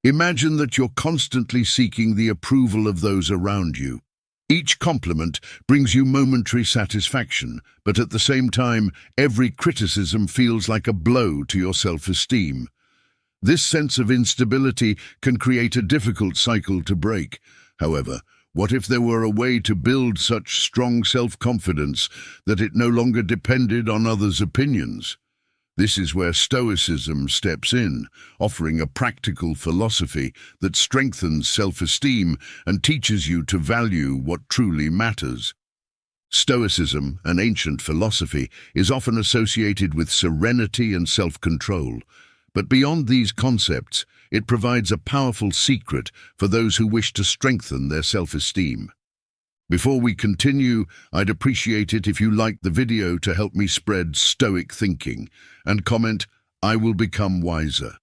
Imagine that you're constantly seeking the approval of those around you. Each compliment brings you momentary satisfaction, but at the same time, every criticism feels like a blow to your self-esteem. This sense of instability can create a difficult cycle to break. However, what if there were a way to build such strong self-confidence that it no longer depended on others' opinions? This is where Stoicism steps in, offering a practical philosophy that strengthens self-esteem and teaches you to value what truly matters. Stoicism, an ancient philosophy, is often associated with serenity and self-control. But beyond these concepts, it provides a powerful secret for those who wish to strengthen their self-esteem. Before we continue, I'd appreciate it if you liked the video to help me spread Stoic thinking, and comment, "I will become wiser."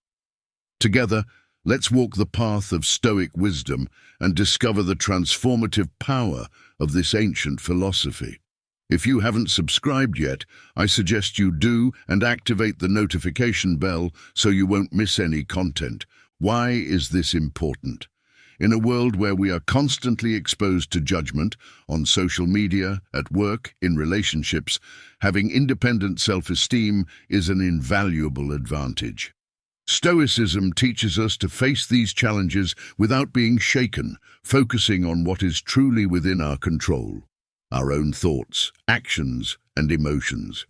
Together, let's walk the path of Stoic wisdom and discover the transformative power of this ancient philosophy. If you haven't subscribed yet, I suggest you do and activate the notification bell so you won't miss any content. Why is this important? In a world where we are constantly exposed to judgment, on social media, at work, in relationships, having independent self-esteem is an invaluable advantage. Stoicism teaches us to face these challenges without being shaken, focusing on what is truly within our control, our own thoughts, actions, and emotions.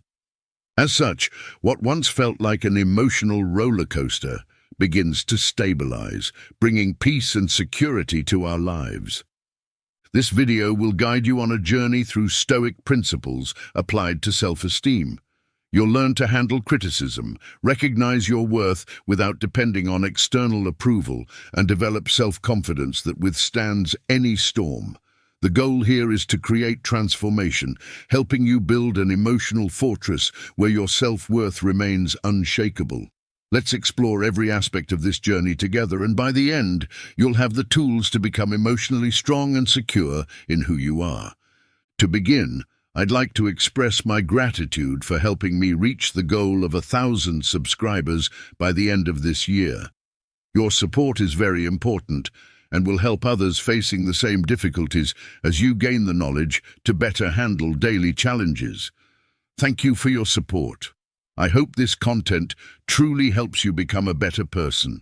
As such, what once felt like an emotional roller coaster begins to stabilize, bringing peace and security to our lives. This video will guide you on a journey through Stoic principles applied to self-esteem. You'll learn to handle criticism, recognize your worth without depending on external approval, and develop self-confidence that withstands any storm. The goal here is to create transformation, helping you build an emotional fortress where your self-worth remains unshakable. Let's explore every aspect of this journey together, and by the end, you'll have the tools to become emotionally strong and secure in who you are. To begin, I'd like to express my gratitude for helping me reach the goal of 1,000 subscribers by the end of this year. Your support is very important and will help others facing the same difficulties as you gain the knowledge to better handle daily challenges. Thank you for your support. I hope this content truly helps you become a better person.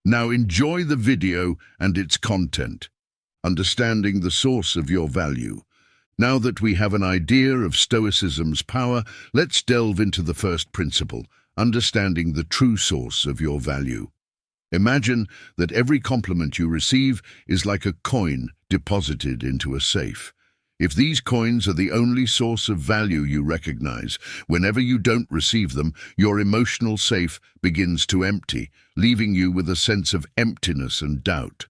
Now enjoy the video and its content, understanding the source of your value. Now that we have an idea of Stoicism's power, let's delve into the first principle, understanding the true source of your value. Imagine that every compliment you receive is like a coin deposited into a safe. If these coins are the only source of value you recognize, whenever you don't receive them, your emotional safe begins to empty, leaving you with a sense of emptiness and doubt.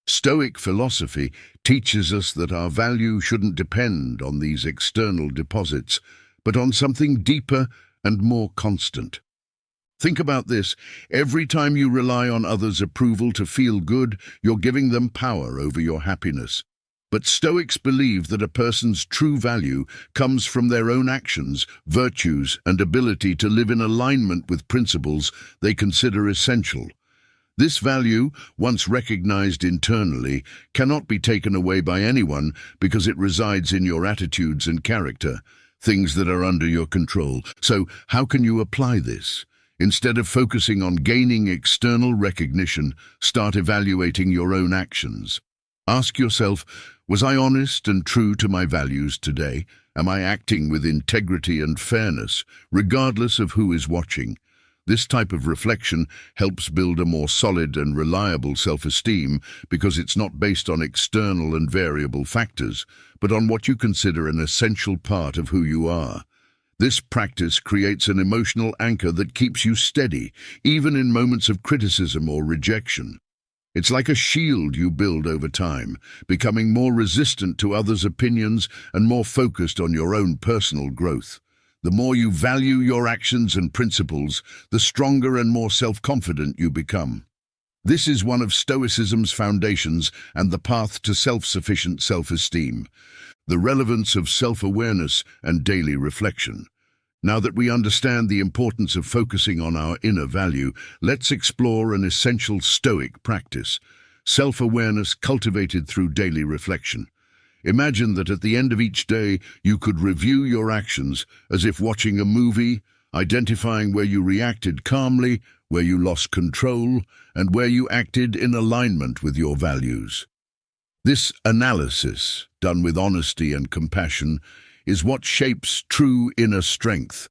Stoic philosophy teaches us that our value shouldn't depend on these external deposits, but on something deeper and more constant. Think about this. Every time you rely on others' approval to feel good, you're giving them power over your happiness. But Stoics believe that a person's true value comes from their own actions, virtues, and ability to live in alignment with principles they consider essential. This value, once recognized internally, cannot be taken away by anyone because it resides in your attitudes and character, things that are under your control. So, how can you apply this? Instead of focusing on gaining external recognition, start evaluating your own actions. Ask yourself, was I honest and true to my values today? Am I acting with integrity and fairness, regardless of who is watching? This type of reflection helps build a more solid and reliable self-esteem because it's not based on external and variable factors, but on what you consider an essential part of who you are. This practice creates an emotional anchor that keeps you steady, even in moments of criticism or rejection. It's like a shield you build over time, becoming more resistant to others' opinions and more focused on your own personal growth. The more you value your actions and principles, the stronger and more self-confident you become. This is one of Stoicism's foundations and the path to self-sufficient self-esteem. The relevance of self-awareness and daily reflection. Now that we understand the importance of focusing on our inner value, let's explore an essential Stoic practice, self-awareness cultivated through daily reflection. Imagine that at the end of each day, you could review your actions as if watching a movie, identifying where you reacted calmly, where you lost control, and where you acted in alignment with your values. This analysis, done with honesty and compassion, is what shapes true inner strength.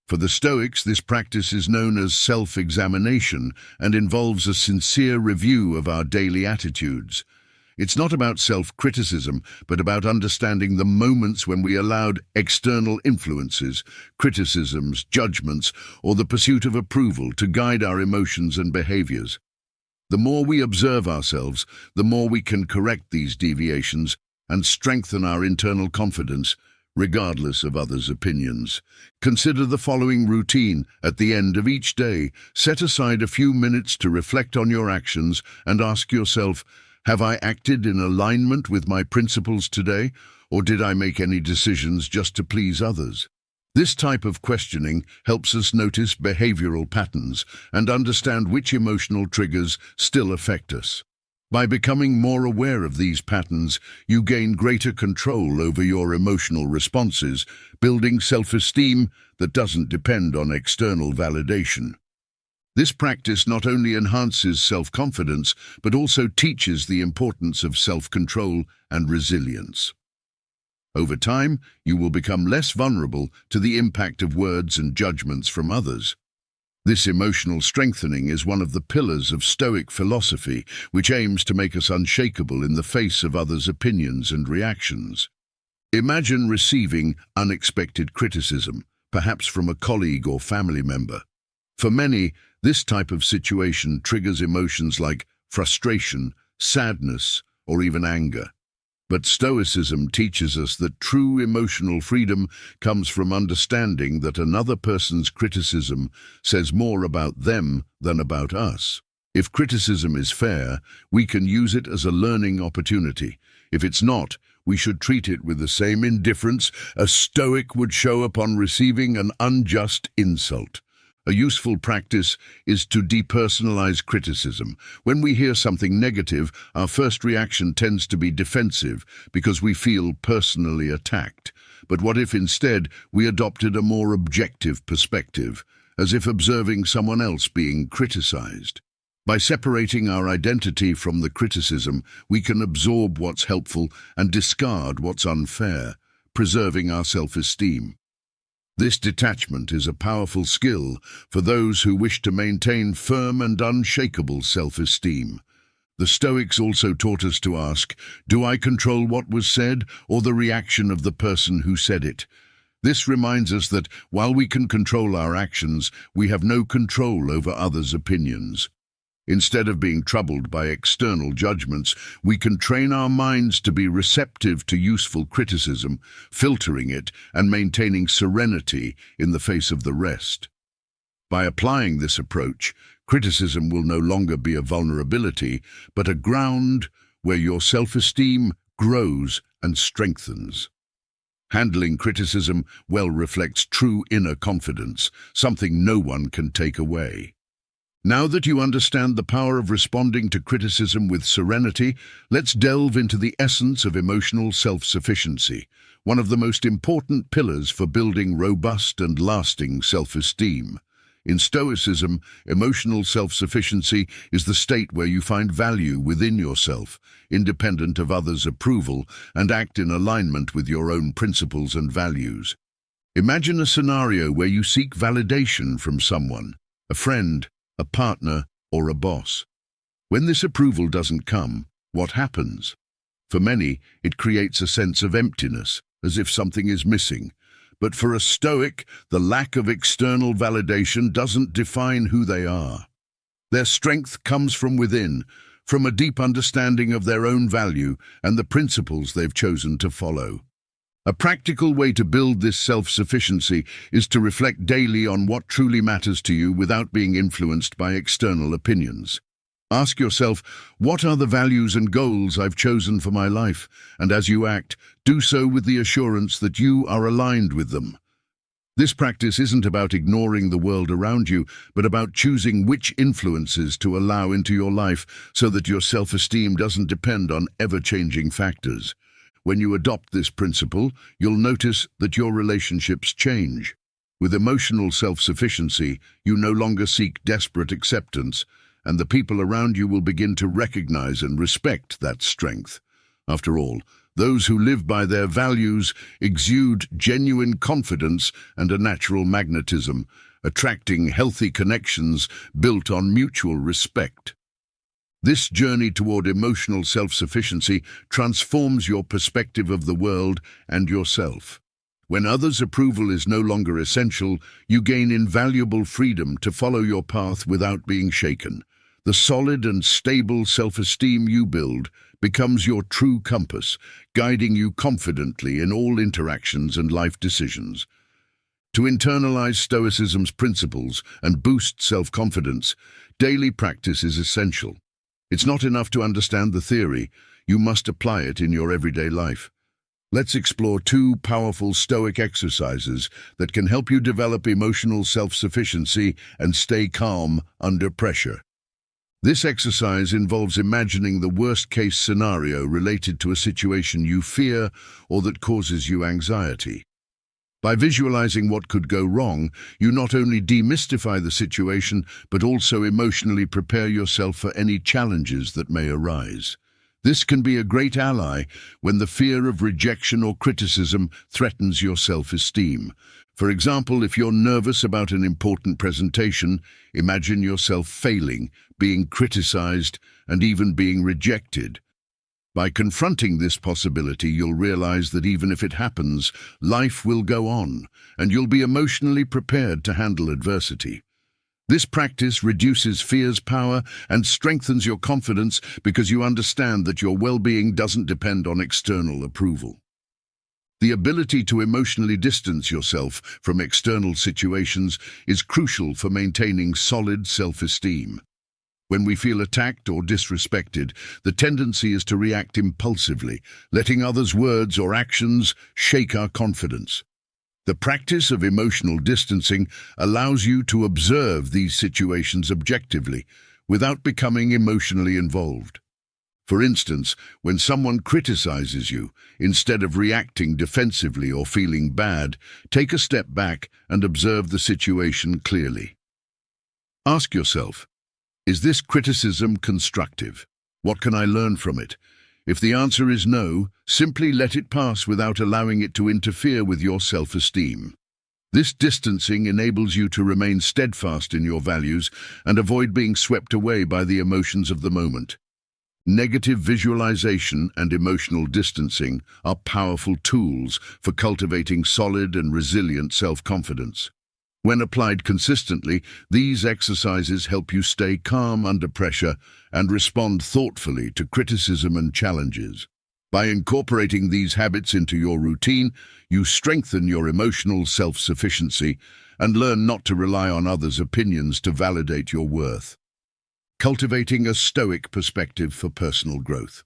For the Stoics, this practice is known as self-examination and involves a sincere review of our daily attitudes. It's not about self-criticism, but about understanding the moments when we allowed external influences, criticisms, judgments, or the pursuit of approval to guide our emotions and behaviors. The more we observe ourselves, the more we can correct these deviations and strengthen our internal confidence, regardless of others' opinions. Consider the following routine. At the end of each day, set aside a few minutes to reflect on your actions and ask yourself, have I acted in alignment with my principles today, or did I make any decisions just to please others? This type of questioning helps us notice behavioral patterns and understand which emotional triggers still affect us. By becoming more aware of these patterns, you gain greater control over your emotional responses, building self-esteem that doesn't depend on external validation. This practice not only enhances self-confidence, but also teaches the importance of self-control and resilience. Over time, you will become less vulnerable to the impact of words and judgments from others. This emotional strengthening is one of the pillars of Stoic philosophy, which aims to make us unshakable in the face of others' opinions and reactions. Imagine receiving unexpected criticism, perhaps from a colleague or family member. For many, this type of situation triggers emotions like frustration, sadness, or even anger. But Stoicism teaches us that true emotional freedom comes from understanding that another person's criticism says more about them than about us. If criticism is fair, we can use it as a learning opportunity. If it's not, we should treat it with the same indifference a Stoic would show upon receiving an unjust insult. A useful practice is to depersonalize criticism. When we hear something negative, our first reaction tends to be defensive because we feel personally attacked. But what if instead we adopted a more objective perspective, as if observing someone else being criticized? By separating our identity from the criticism, we can absorb what's helpful and discard what's unfair, preserving our self-esteem. This detachment is a powerful skill for those who wish to maintain firm and unshakable self-esteem. The Stoics also taught us to ask, do I control what was said or the reaction of the person who said it? This reminds us that while we can control our actions, we have no control over others' opinions. Instead of being troubled by external judgments, we can train our minds to be receptive to useful criticism, filtering it and maintaining serenity in the face of the rest. By applying this approach, criticism will no longer be a vulnerability, but a ground where your self-esteem grows and strengthens. Handling criticism well reflects true inner confidence, something no one can take away. Now that you understand the power of responding to criticism with serenity, let's delve into the essence of emotional self-sufficiency, one of the most important pillars for building robust and lasting self-esteem. In Stoicism, emotional self-sufficiency is the state where you find value within yourself, independent of others' approval, and act in alignment with your own principles and values. Imagine a scenario where you seek validation from someone, a friend, a partner, or a boss. When this approval doesn't come, what happens? For many, it creates a sense of emptiness, as if something is missing. But for a Stoic, the lack of external validation doesn't define who they are. Their strength comes from within, from a deep understanding of their own value and the principles they've chosen to follow. A practical way to build this self-sufficiency is to reflect daily on what truly matters to you without being influenced by external opinions. Ask yourself, what are the values and goals I've chosen for my life? And as you act, do so with the assurance that you are aligned with them. This practice isn't about ignoring the world around you, but about choosing which influences to allow into your life so that your self-esteem doesn't depend on ever-changing factors. When you adopt this principle, you'll notice that your relationships change. With emotional self-sufficiency, you no longer seek desperate acceptance, and the people around you will begin to recognize and respect that strength. After all, those who live by their values exude genuine confidence and a natural magnetism, attracting healthy connections built on mutual respect. This journey toward emotional self-sufficiency transforms your perspective of the world and yourself. When others' approval is no longer essential, you gain invaluable freedom to follow your path without being shaken. The solid and stable self-esteem you build becomes your true compass, guiding you confidently in all interactions and life decisions. To internalize Stoicism's principles and boost self-confidence, daily practice is essential. It's not enough to understand the theory, you must apply it in your everyday life. Let's explore 2 powerful Stoic exercises that can help you develop emotional self-sufficiency and stay calm under pressure. This exercise involves imagining the worst-case scenario related to a situation you fear or that causes you anxiety. By visualizing what could go wrong, you not only demystify the situation, but also emotionally prepare yourself for any challenges that may arise. This can be a great ally when the fear of rejection or criticism threatens your self-esteem. For example, if you're nervous about an important presentation, imagine yourself failing, being criticized, and even being rejected. By confronting this possibility, you'll realize that even if it happens, life will go on, and you'll be emotionally prepared to handle adversity. This practice reduces fear's power and strengthens your confidence because you understand that your well-being doesn't depend on external approval. The ability to emotionally distance yourself from external situations is crucial for maintaining solid self-esteem. When we feel attacked or disrespected, the tendency is to react impulsively, letting others' words or actions shake our confidence. The practice of emotional distancing allows you to observe these situations objectively, without becoming emotionally involved. For instance, when someone criticizes you, instead of reacting defensively or feeling bad, take a step back and observe the situation clearly. Ask yourself, is this criticism constructive? What can I learn from it? If the answer is no, simply let it pass without allowing it to interfere with your self-esteem. This distancing enables you to remain steadfast in your values and avoid being swept away by the emotions of the moment. Negative visualization and emotional distancing are powerful tools for cultivating solid and resilient self-confidence. When applied consistently, these exercises help you stay calm under pressure and respond thoughtfully to criticism and challenges. By incorporating these habits into your routine, you strengthen your emotional self-sufficiency and learn not to rely on others' opinions to validate your worth. Cultivating a Stoic perspective for personal growth.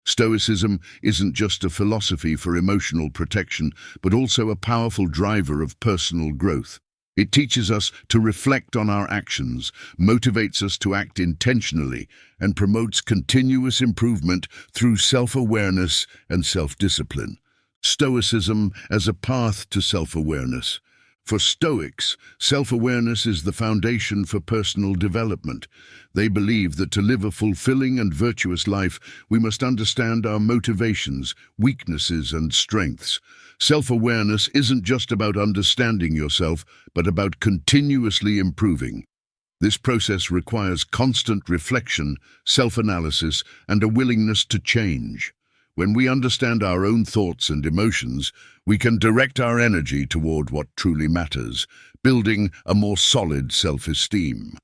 Stoicism isn't just a philosophy for emotional protection, but also a powerful driver of personal growth. It teaches us to reflect on our actions, motivates us to act intentionally, and promotes continuous improvement through self-awareness and self-discipline. Stoicism as a path to self-awareness. For Stoics, self-awareness is the foundation for personal development. They believe that to live a fulfilling and virtuous life, we must understand our motivations, weaknesses, and strengths. Self-awareness isn't just about understanding yourself, but about continuously improving. This process requires constant reflection, self-analysis, and a willingness to change. When we understand our own thoughts and emotions, we can direct our energy toward what truly matters, building a more solid self-esteem.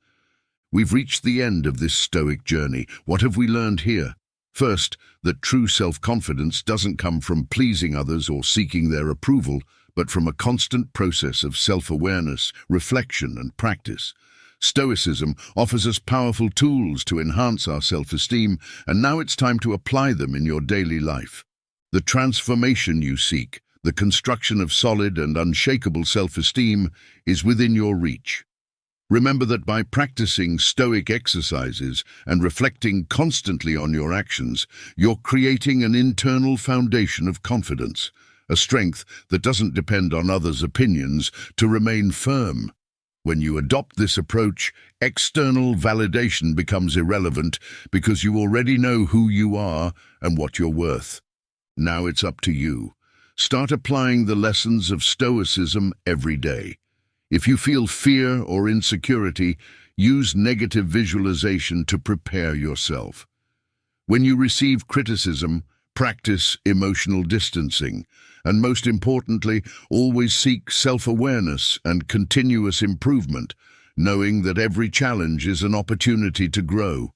We've reached the end of this Stoic journey. What have we learned here? First, that true self-confidence doesn't come from pleasing others or seeking their approval, but from a constant process of self-awareness, reflection, and practice. Stoicism offers us powerful tools to enhance our self-esteem, and now it's time to apply them in your daily life. The transformation you seek, The construction of solid and unshakable self-esteem is within your reach. Remember that by practicing Stoic exercises and reflecting constantly on your actions, you're creating an internal foundation of confidence, a strength that doesn't depend on others' opinions to remain firm. When you adopt this approach, external validation becomes irrelevant because you already know who you are and what you're worth. Now it's up to you. Start applying the lessons of Stoicism every day. If you feel fear or insecurity, use negative visualization to prepare yourself. When you receive criticism, practice emotional distancing, and most importantly, always seek self-awareness and continuous improvement, knowing that every challenge is an opportunity to grow.